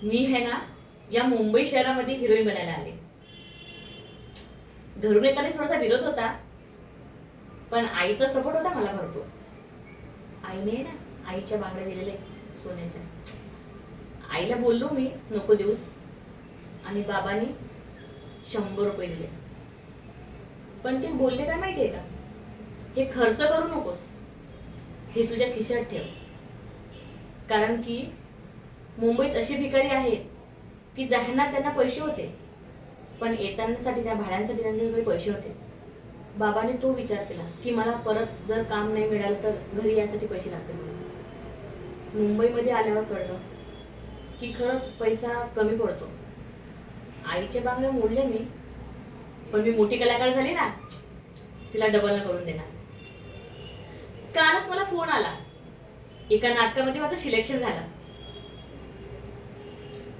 मी है ना या मुंबई शहरामध्ये हिरोईन बनायला आले. घरून येताना थोडासा विरोध होता, पण आईचा सपोर्ट होता मला भरपूर. आईने ना आईच्या बांगड्या दिलेल्या सोन्याच्या. आईला बोललो मी नको देऊस, आणि बाबांनी 100 रुपये दिले. पण ते बोलले काय माहितीये का, हे खर्च करू नकोस, हे तुझ्या खिशात ठेव. कारण की मुंबईत अशी भिकारी आहेत की ज्यांना त्यांना पैसे होते, पण येतानासाठी त्या भाड्यांसाठी त्यांच्याकडे पैसे होते. बाबाने तो विचार केला की मला परत जर काम नाही मिळालं तर घरी यासाठी पैसे लागतील. मुंबईमध्ये आल्यावर कळलं की खरंच पैसा कमी पडतो. आईच्या बांगड्या मोडल्या मी, पण मी मोठी कलाकार झाली ना, तिला डबल न करून देणार. कालच मला फोन आला, एका नाटकामध्ये माझं सिलेक्शन झालं.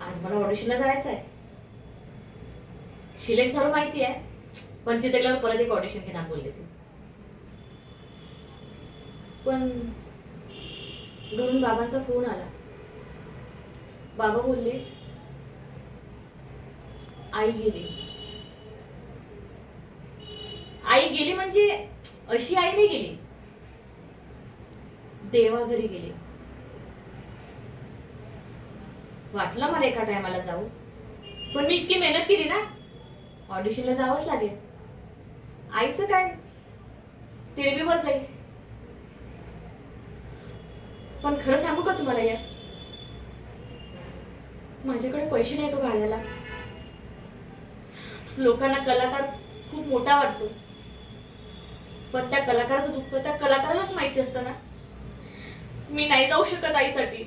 आज मला ऑडिशनला जायचं आहे. सिलेक्ट झालं माहिती आहे, पण तिथे गेल्यावर परत एक ऑडिशन घेणार बोलले ते. पण घरून बाबांचा फोन आला. बाबा बोलले आई गेली. आई गेली म्हणजे अशी आई नाही गेली, देवाघरी गेली. वाटलं मला एका टायमाला जाऊ, पण मी इतकी मेहनत केली ना, ऑडिशनला जावंच लागेल. आईचं काय, तिरबीवर जाईल. पण खरं सांगू का तुम्हाला यार, माझ्याकडे पैसे नाही तो घालायला. लोकांना कलाकार खूप मोठा वाटतो, पण त्या कलाकाराचं दुःख त्या कलाकारालाच माहिती असतं ना. मी नाही जाऊ शकत आईसाठी.